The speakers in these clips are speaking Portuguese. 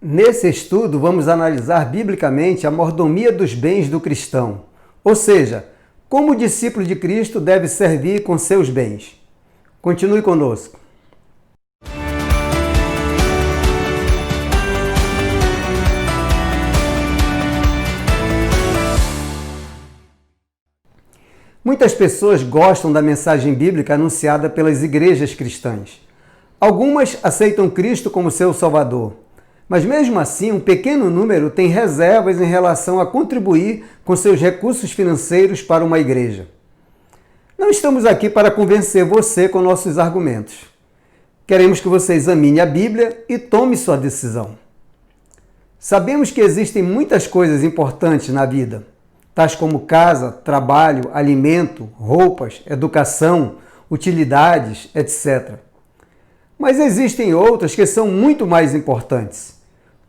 Nesse estudo, vamos analisar biblicamente a mordomia dos bens do cristão, ou seja, como o discípulo de Cristo deve servir com seus bens. Continue conosco. Muitas pessoas gostam da mensagem bíblica anunciada pelas igrejas cristãs. Algumas aceitam Cristo como seu Salvador, mas mesmo assim um pequeno número tem reservas em relação a contribuir com seus recursos financeiros para uma igreja. Não estamos aqui para convencer você com nossos argumentos. Queremos que você examine a Bíblia e tome sua decisão. Sabemos que existem muitas coisas importantes na vida, tais como casa, trabalho, alimento, roupas, educação, utilidades, etc. Mas existem outras que são muito mais importantes,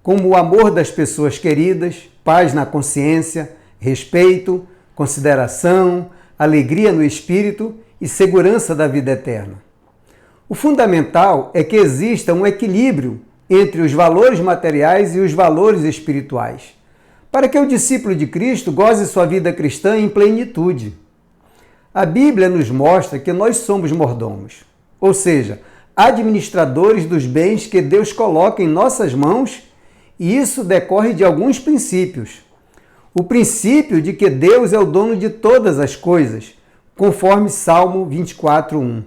como o amor das pessoas queridas, paz na consciência, respeito, consideração, alegria no espírito e segurança da vida eterna. O fundamental é que exista um equilíbrio entre os valores materiais e os valores espirituais, para que o discípulo de Cristo goze sua vida cristã em plenitude. A Bíblia nos mostra que nós somos mordomos, ou seja, administradores dos bens que Deus coloca em nossas mãos, e isso decorre de alguns princípios. O princípio de que Deus é o dono de todas as coisas, conforme Salmo 24:1.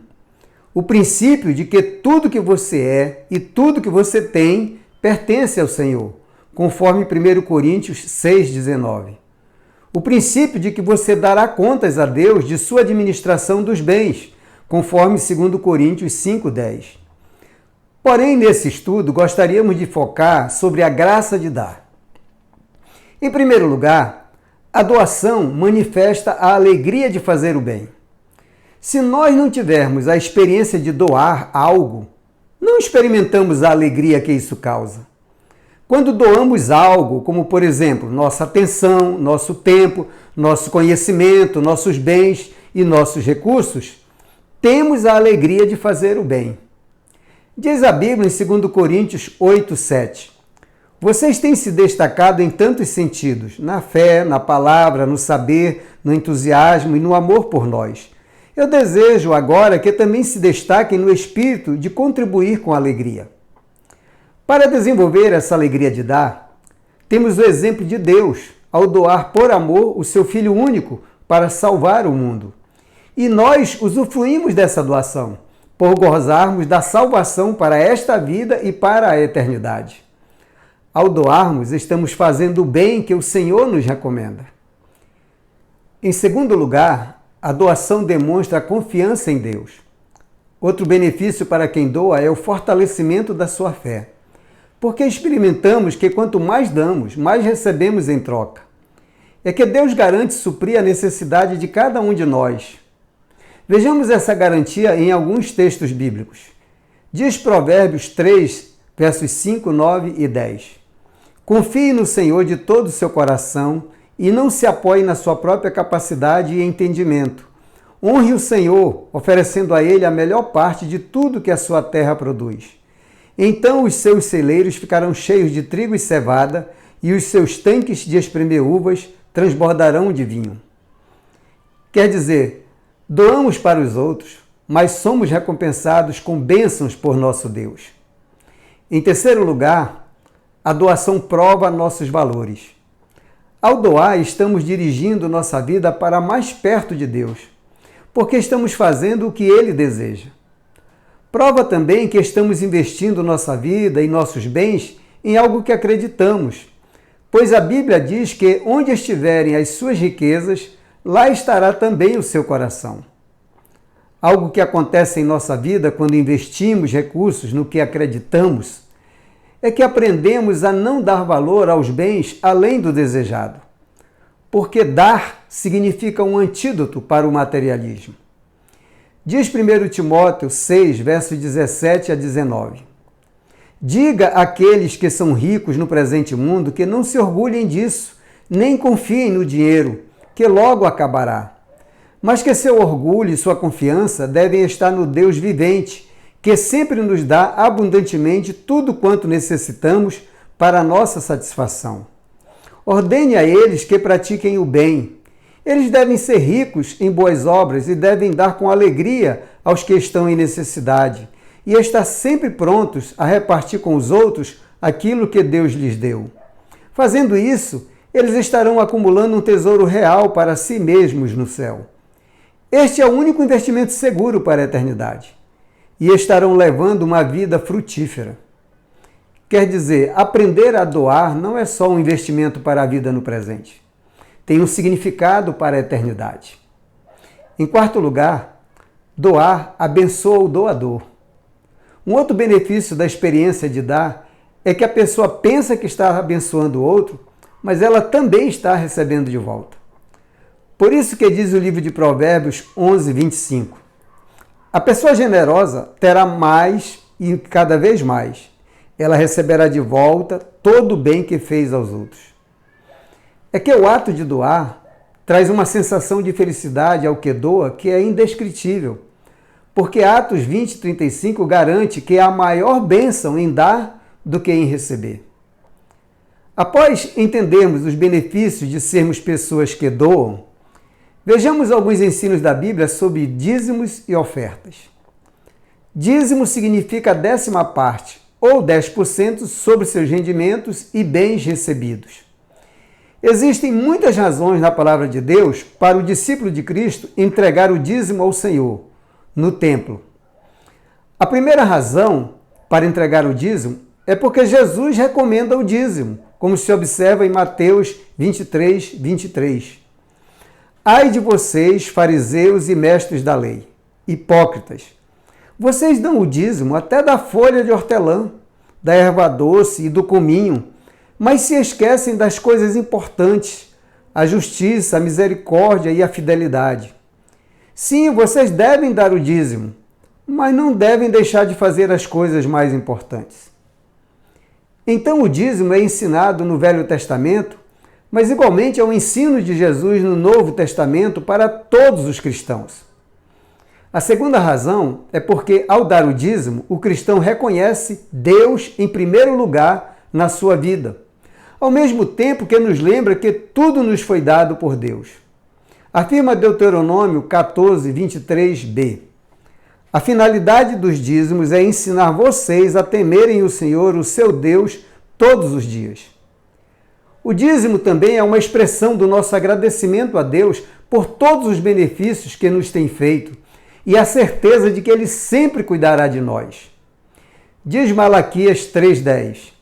O princípio de que tudo que você é e tudo que você tem pertence ao Senhor, conforme 1 Coríntios 6:19. O princípio de que você dará contas a Deus de sua administração dos bens, conforme 2 Coríntios 5:10. Porém, nesse estudo, gostaríamos de focar sobre a graça de dar. Em primeiro lugar, a doação manifesta a alegria de fazer o bem. Se nós não tivermos a experiência de doar algo, não experimentamos a alegria que isso causa. Quando doamos algo, como por exemplo, nossa atenção, nosso tempo, nosso conhecimento, nossos bens e nossos recursos, temos a alegria de fazer o bem. Diz a Bíblia em 2 Coríntios 8:7. Vocês têm se destacado em tantos sentidos, na fé, na palavra, no saber, no entusiasmo e no amor por nós. Eu desejo agora que também se destaquem no espírito de contribuir com alegria. Para desenvolver essa alegria de dar, temos o exemplo de Deus, ao doar por amor o seu Filho único para salvar o mundo. E nós usufruímos dessa doação, por gozarmos da salvação para esta vida e para a eternidade. Ao doarmos, estamos fazendo o bem que o Senhor nos recomenda. Em segundo lugar, a doação demonstra a confiança em Deus. Outro benefício para quem doa é o fortalecimento da sua fé, porque experimentamos que quanto mais damos, mais recebemos em troca. É que Deus garante suprir a necessidade de cada um de nós. Vejamos essa garantia em alguns textos bíblicos. Diz Provérbios 3, versos 5, 9 e 10. Confie no Senhor de todo o seu coração e não se apoie na sua própria capacidade e entendimento. Honre o Senhor, oferecendo a Ele a melhor parte de tudo que a sua terra produz. Então os seus celeiros ficarão cheios de trigo e cevada, e os seus tanques de espremer uvas transbordarão de vinho. Quer dizer, doamos para os outros, mas somos recompensados com bênçãos por nosso Deus. Em terceiro lugar, a doação prova nossos valores. Ao doar, estamos dirigindo nossa vida para mais perto de Deus, porque estamos fazendo o que Ele deseja. Prova também que estamos investindo nossa vida e nossos bens em algo que acreditamos, pois a Bíblia diz que onde estiverem as suas riquezas, lá estará também o seu coração. Algo que acontece em nossa vida quando investimos recursos no que acreditamos é que aprendemos a não dar valor aos bens além do desejado, porque dar significa um antídoto para o materialismo. Diz 1 Timóteo 6, versos 17 a 19. Diga àqueles que são ricos no presente mundo que não se orgulhem disso, nem confiem no dinheiro, que logo acabará. Mas que seu orgulho e sua confiança devem estar no Deus vivente, que sempre nos dá abundantemente tudo quanto necessitamos para a nossa satisfação. Ordene a eles que pratiquem o bem. Eles devem ser ricos em boas obras e devem dar com alegria aos que estão em necessidade e estar sempre prontos a repartir com os outros aquilo que Deus lhes deu. Fazendo isso, eles estarão acumulando um tesouro real para si mesmos no céu. Este é o único investimento seguro para a eternidade. E estarão levando uma vida frutífera. Quer dizer, aprender a doar não é só um investimento para a vida no presente. Tem um significado para a eternidade. Em quarto lugar, doar abençoa o doador. Um outro benefício da experiência de dar é que a pessoa pensa que está abençoando o outro, mas ela também está recebendo de volta. Por isso que diz o livro de Provérbios 11, 25. A pessoa generosa terá mais e cada vez mais. Ela receberá de volta todo o bem que fez aos outros. É que o ato de doar traz uma sensação de felicidade ao que doa que é indescritível, porque Atos 20, 35 garante que há maior bênção em dar do que em receber. Após entendermos os benefícios de sermos pessoas que doam, vejamos alguns ensinos da Bíblia sobre dízimos e ofertas. Dízimo significa a 10ª parte, ou 10% sobre seus rendimentos e bens recebidos. Existem muitas razões na palavra de Deus para o discípulo de Cristo entregar o dízimo ao Senhor, no templo. A primeira razão para entregar o dízimo é porque Jesus recomenda o dízimo, como se observa em Mateus 23, 23. Ai de vocês, fariseus e mestres da lei, hipócritas! Vocês dão o dízimo até da folha de hortelã, da erva doce e do cominho, mas se esquecem das coisas importantes, a justiça, a misericórdia e a fidelidade. Sim, vocês devem dar o dízimo, mas não devem deixar de fazer as coisas mais importantes. Então o dízimo é ensinado no Velho Testamento, mas igualmente é o ensino de Jesus no Novo Testamento para todos os cristãos. A segunda razão é porque, ao dar o dízimo, o cristão reconhece Deus em primeiro lugar na sua vida, ao mesmo tempo que nos lembra que tudo nos foi dado por Deus. Afirma Deuteronômio 14, 23b. A finalidade dos dízimos é ensinar vocês a temerem o Senhor, o seu Deus, todos os dias. O dízimo também é uma expressão do nosso agradecimento a Deus por todos os benefícios que nos tem feito e a certeza de que Ele sempre cuidará de nós. Diz Malaquias 3,10: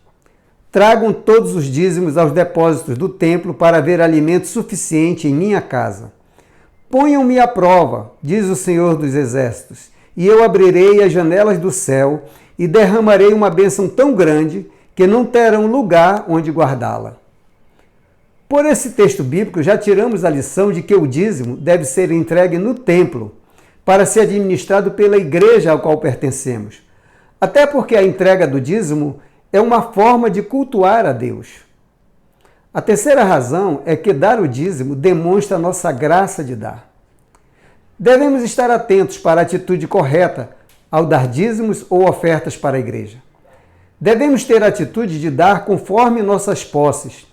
Tragam todos os dízimos aos depósitos do templo para haver alimento suficiente em minha casa. Ponham-me à prova, diz o Senhor dos Exércitos, e eu abrirei as janelas do céu e derramarei uma bênção tão grande que não terão lugar onde guardá-la. Por esse texto bíblico, já tiramos a lição de que o dízimo deve ser entregue no templo, para ser administrado pela igreja ao qual pertencemos. Até porque a entrega do dízimo é uma forma de cultuar a Deus. A terceira razão é que dar o dízimo demonstra a nossa graça de dar. Devemos estar atentos para a atitude correta ao dar dízimos ou ofertas para a igreja. Devemos ter a atitude de dar conforme nossas posses,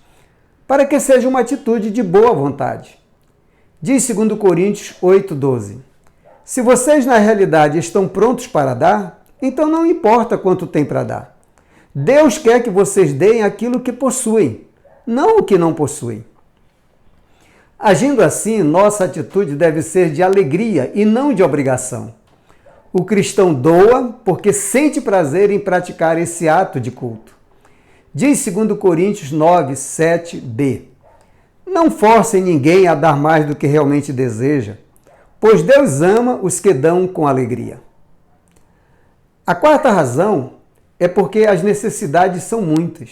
para que seja uma atitude de boa vontade. Diz 2 Coríntios 8,12. Se vocês na realidade estão prontos para dar, então não importa quanto tem para dar. Deus quer que vocês deem aquilo que possuem, não o que não possuem. Agindo assim, nossa atitude deve ser de alegria e não de obrigação. O cristão doa porque sente prazer em praticar esse ato de culto. Diz 2 Coríntios 9, 7b. Não forcem ninguém a dar mais do que realmente deseja, pois Deus ama os que dão com alegria. A quarta razão é porque as necessidades são muitas.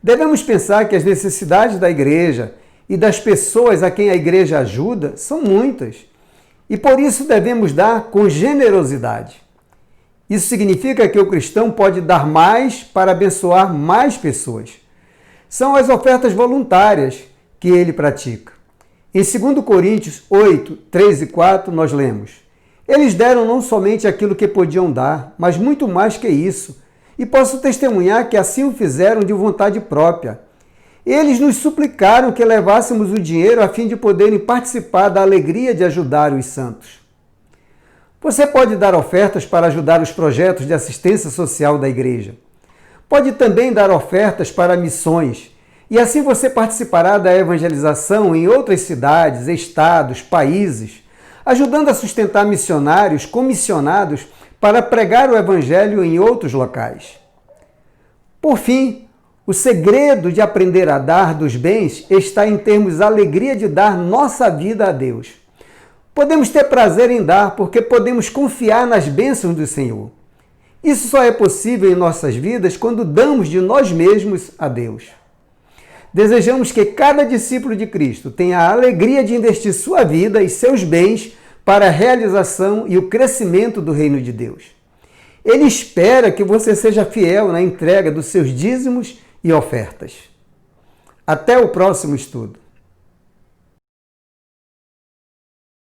Devemos pensar que as necessidades da igreja e das pessoas a quem a igreja ajuda são muitas, e por isso devemos dar com generosidade. Isso significa que o cristão pode dar mais para abençoar mais pessoas. São as ofertas voluntárias que ele pratica. Em 2 Coríntios 8, 3 e 4, nós lemos: Eles deram não somente aquilo que podiam dar, mas muito mais que isso, e posso testemunhar que assim o fizeram de vontade própria. Eles nos suplicaram que levássemos o dinheiro a fim de poderem participar da alegria de ajudar os santos. Você pode dar ofertas para ajudar os projetos de assistência social da igreja. Pode também dar ofertas para missões, e assim você participará da evangelização em outras cidades, estados, países, ajudando a sustentar missionários comissionados para pregar o evangelho em outros locais. Por fim, o segredo de aprender a dar dos bens está em termos a alegria de dar nossa vida a Deus. Podemos ter prazer em dar porque podemos confiar nas bênçãos do Senhor. Isso só é possível em nossas vidas quando damos de nós mesmos a Deus. Desejamos que cada discípulo de Cristo tenha a alegria de investir sua vida e seus bens para a realização e o crescimento do reino de Deus. Ele espera que você seja fiel na entrega dos seus dízimos e ofertas. Até o próximo estudo.